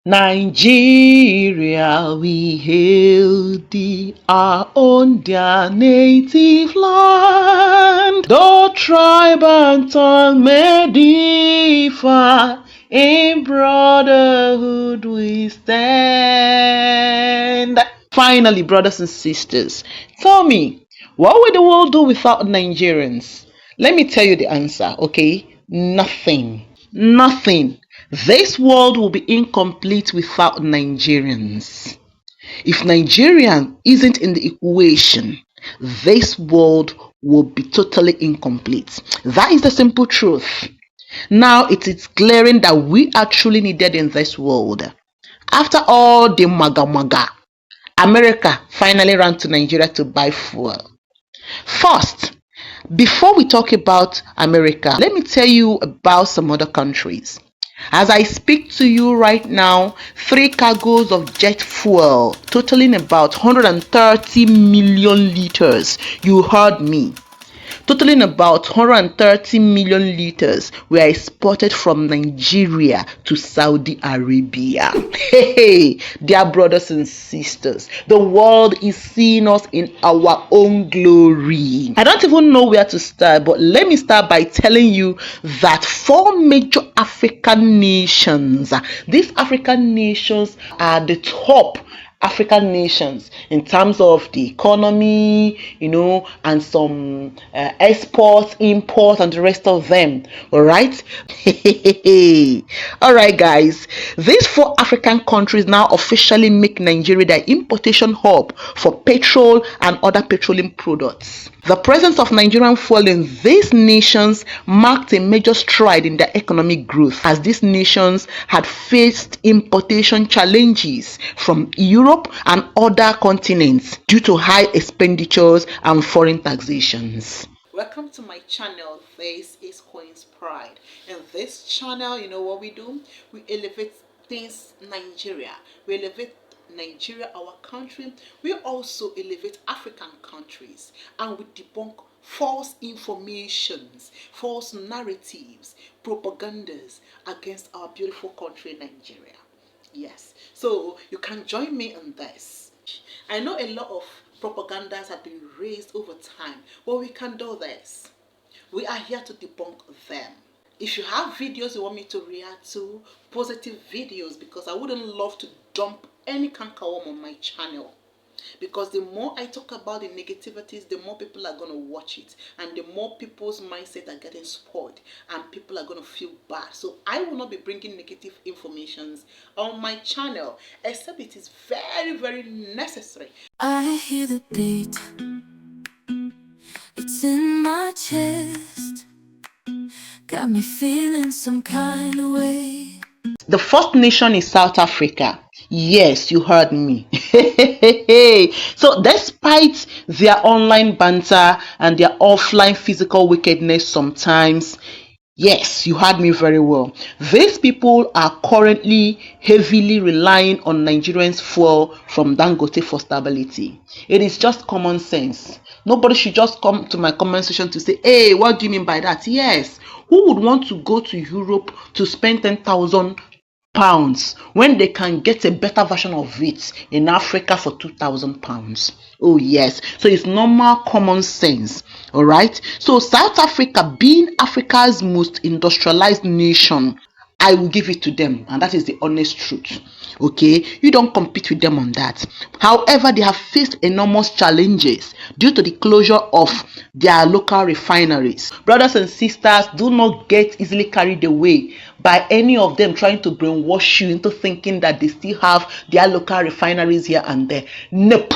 Nigeria, we hail thee, our own dear native land. Though tribe and tongue may differ, in brotherhood we stand. Finally, brothers and sisters, tell me, what would the world do without Nigerians? Let me tell you the answer, okay? Nothing. Nothing. This world will be incomplete without Nigerians. If Nigeria isn't in the equation, this world will be totally incomplete. That is the simple truth. Now it is glaring that we are truly needed in this world. After all the maga, America finally ran to Nigeria to buy fuel. First, before we talk about America, let me tell you about some other countries. As I speak to you right now, 3 cargoes of jet fuel totaling about 130 million liters. You heard me. Totaling about 130 million liters were exported from Nigeria to Saudi Arabia. Hey, dear brothers and sisters, the world is seeing us in our own glory. I don't even know where to start, but let me start by telling you that 4 major African nations, these African nations are the top African nations in terms of the economy, and some exports, imports, and the rest of them. All right. All right, guys. These 4 African countries now officially make Nigeria their importation hub for petrol and other petroleum products. The presence of Nigerian fuel in these nations marked a major stride in their economic growth, as these nations had faced importation challenges from Europe and other continents due to high expenditures and foreign taxations. Welcome to my channel. This is Qinspride. In this channel, you know what we do? We elevate things Nigeria. We elevate Nigeria, our country. We also elevate African countries, and we debunk false informations, false narratives, propagandas against our beautiful country, Nigeria. Yes, so you can join me in this. I know a lot of propagandas have been raised over time, but we can do this. We are here to debunk them. If you have videos you want me to react to, positive videos, because I wouldn't love to dump any cankerworm on my channel. Because the more I talk about the negativities, the more people are going to watch it, and the more people's mindset are getting spoiled, and people are going to feel bad. So I will not be bringing negative informations on my channel, except it is very, very necessary. I hear the beat, it's in my chest, got me feeling some kind of way. The first nation is South Africa. Yes, you heard me. So despite their online banter and their offline physical wickedness sometimes, yes, you heard me very well, these people are currently heavily relying on Nigerians' fuel from Dangote for stability. It is just common sense. Nobody should just come to my comment section to say, hey, what do you mean by that? Yes, who would want to go to Europe to spend 10,000 pounds when they can get a better version of it in Africa for 2,000 pounds? Oh yes, so it's normal common sense. All right, so South Africa, being Africa's most industrialized nation, I will give it to them, and that is the honest truth. Okay, you don't compete with them on that. However, they have faced enormous challenges due to the closure of their local refineries. Brothers and sisters, do not get easily carried away by any of them trying to brainwash you into thinking that they still have their local refineries here and there. Nope.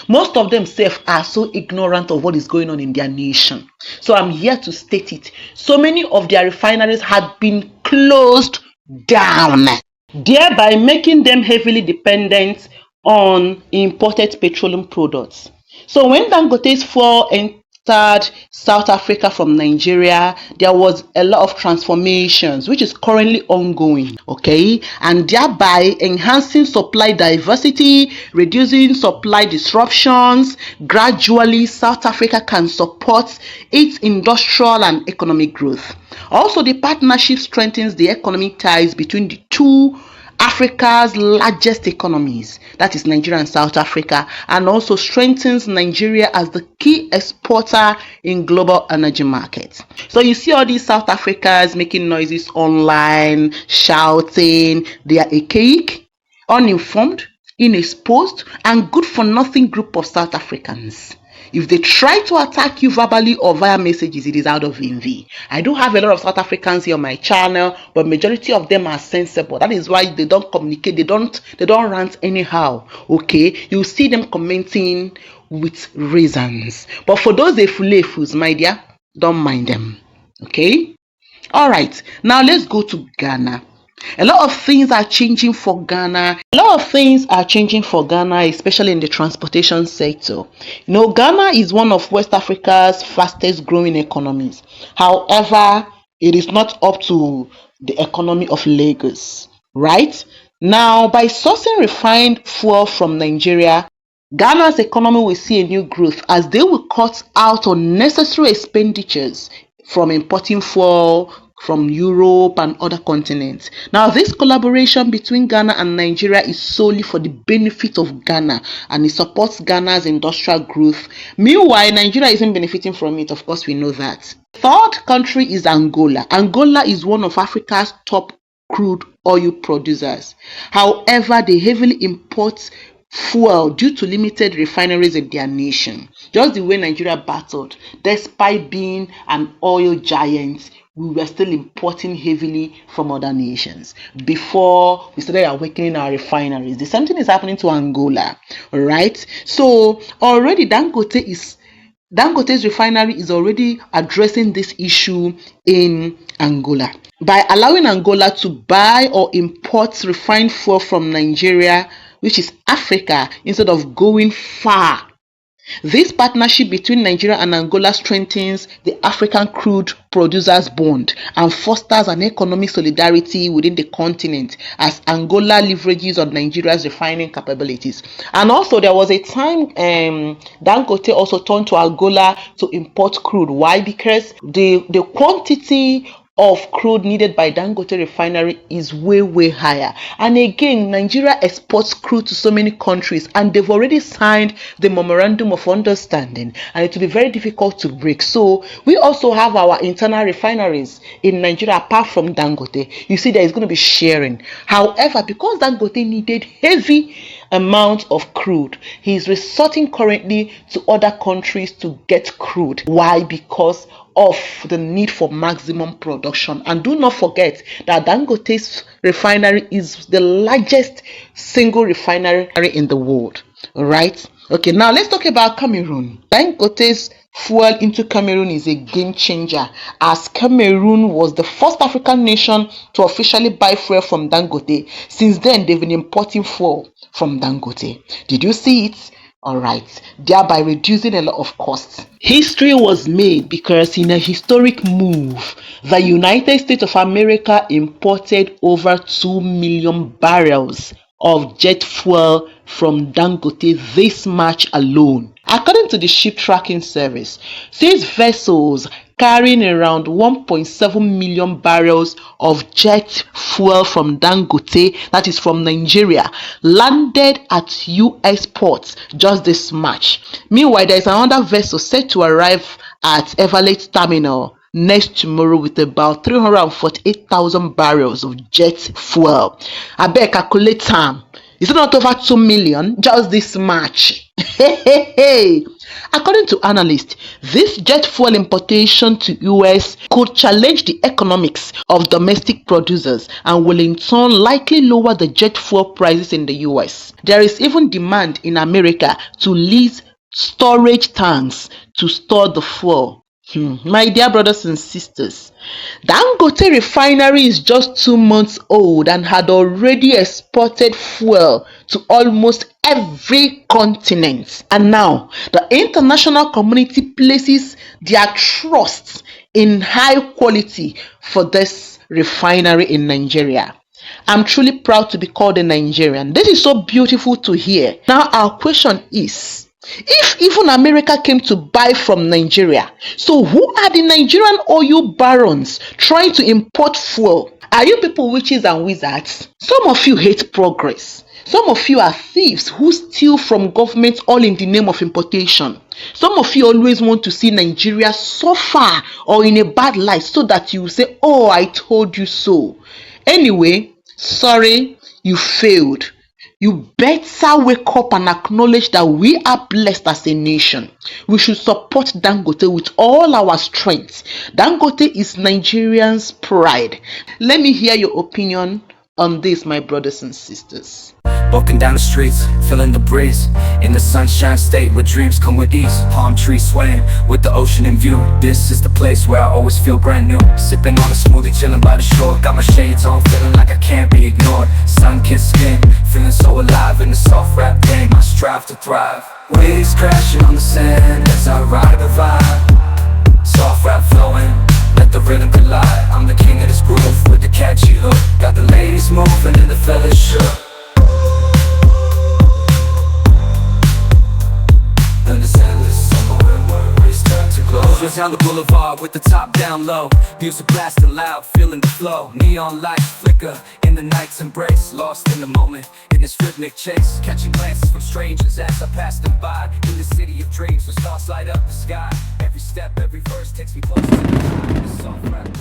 Most of them are so ignorant of what is going on in their nation. So I'm here to state it. So many of their refineries had been closed down, thereby making them heavily dependent on imported petroleum products. So when Dangote's fuel entered South Africa from Nigeria, there was a lot of transformations which is currently ongoing, okay, and thereby enhancing supply diversity, reducing supply disruptions. Gradually, South Africa can support its industrial and economic growth. Also, the partnership strengthens the economic ties between the two Africa's largest economies, that is Nigeria and South Africa, and also strengthens Nigeria as the key exporter in global energy markets. So you see all these South Africans making noises online, shouting, they are archaic, uninformed, inexposed, and good for nothing group of South Africans. If they try to attack you verbally or via messages, it is out of envy. I do have a lot of South Africans here on my channel, but majority of them are sensible. That is why they don't communicate, they don't rant anyhow. Okay, you see them commenting with reasons. But for those efulefus, my dear, don't mind them. Okay? Alright, now let's go to Ghana. A lot of things are changing for Ghana. Especially in the transportation sector. Ghana is one of West Africa's fastest growing economies. However, it is not up to the economy of Lagos, right? Now, by sourcing refined fuel from Nigeria, Ghana's economy will see a new growth as they will cut out unnecessary expenditures from importing fuel from Europe and other continents. Now, this collaboration between Ghana and Nigeria is solely for the benefit of Ghana, and it supports Ghana's industrial growth. Meanwhile, Nigeria isn't benefiting from it. Of course, we know that. Third country is Angola. Angola is one of Africa's top crude oil producers. However, they heavily import fuel due to limited refineries in their nation. Just the way Nigeria battled, despite being an oil giant, we were still importing heavily from other nations before we started awakening our refineries. The same thing is happening to Angola, right? So already Dangote's refinery is already addressing this issue in Angola by allowing Angola to buy or import refined fuel from Nigeria, which is Africa, instead of going far. This partnership between Nigeria and Angola strengthens the African crude producers bond and fosters an economic solidarity within the continent as Angola leverages on Nigeria's refining capabilities. And also there was a time Dangote also turned to Angola to import crude. Why? Because the quantity of crude needed by Dangote refinery is way higher. And again, Nigeria exports crude to so many countries, and they've already signed the memorandum of understanding, and it will be very difficult to break. So we also have our internal refineries in Nigeria apart from Dangote. You see, there is going to be sharing. However, because Dangote needed heavy amount of crude, he is resorting currently to other countries to get crude. Why? Because of the need for maximum production. And do not forget that Dangote's refinery is the largest single refinery in the world. All right. Okay, now let's talk about Cameroon. Dangote's fuel into Cameroon is a game changer, as Cameroon was the first African nation to officially buy fuel from Dangote. Since then, they've been importing fuel from Dangote. Did you see it? Alright, thereby reducing a lot of costs. History was made because in a historic move, the United States of America imported over 2 million barrels of jet fuel from Dangote this March alone. According to the ship tracking service, these vessels carrying around 1.7 million barrels of jet fuel from Dangote, that is from Nigeria, landed at US ports just this March. Meanwhile, there is another vessel set to arrive at Everett Terminal next tomorrow with about 348,000 barrels of jet fuel. I beg calculate time. Is it not over 2 million just this March? According to analysts, this jet fuel importation to US could challenge the economics of domestic producers and will in turn likely lower the jet fuel prices in the US. There is even demand in America to lease storage tanks to store the fuel. My dear brothers and sisters, Dangote refinery is just 2 months old and had already exported fuel to almost every continent. And now, the international community places their trust in high quality for this refinery in Nigeria. I'm truly proud to be called a Nigerian. This is so beautiful to hear. Now, our question is, if even America came to buy from Nigeria, so who are the Nigerian oil barons trying to import fuel Are you people witches and wizards? Some of you hate progress. Some of you are thieves who steal from government all in the name of importation. Some of you always want to see Nigeria suffer or in a bad light so that you will say, oh, I told you so. Anyway, sorry, you failed. You better wake up and acknowledge that we are blessed as a nation. We should support Dangote with all our strength. Dangote is Nigerians' pride. Let me hear your opinion on this, my brothers and sisters. Walking down the streets, feeling the breeze, in the sunshine state where dreams come with ease. Palm trees swaying with the ocean in view. This is the place where I always feel brand new. Sipping on a smoothie, chilling by the shore. Got my shades on, feeling like I can't be ignored. Sun-kissed skin, feeling so alive in the soft rap game. I strive to thrive. Waves crashing on the sand as I ride the vibe. Soft rap flowing, let the rhythm collide. I'm the king of this groove with the catchy hook. Got the ladies moving and the fellas shook. Just down the boulevard with the top down low. Music blasting loud, feeling the flow. Neon lights flicker in the night's embrace. Lost in the moment, in this rhythmic chase. Catching glances from strangers as I pass them by. In the city of dreams where stars light up the sky. Every step, every verse takes me closer to the soft rap.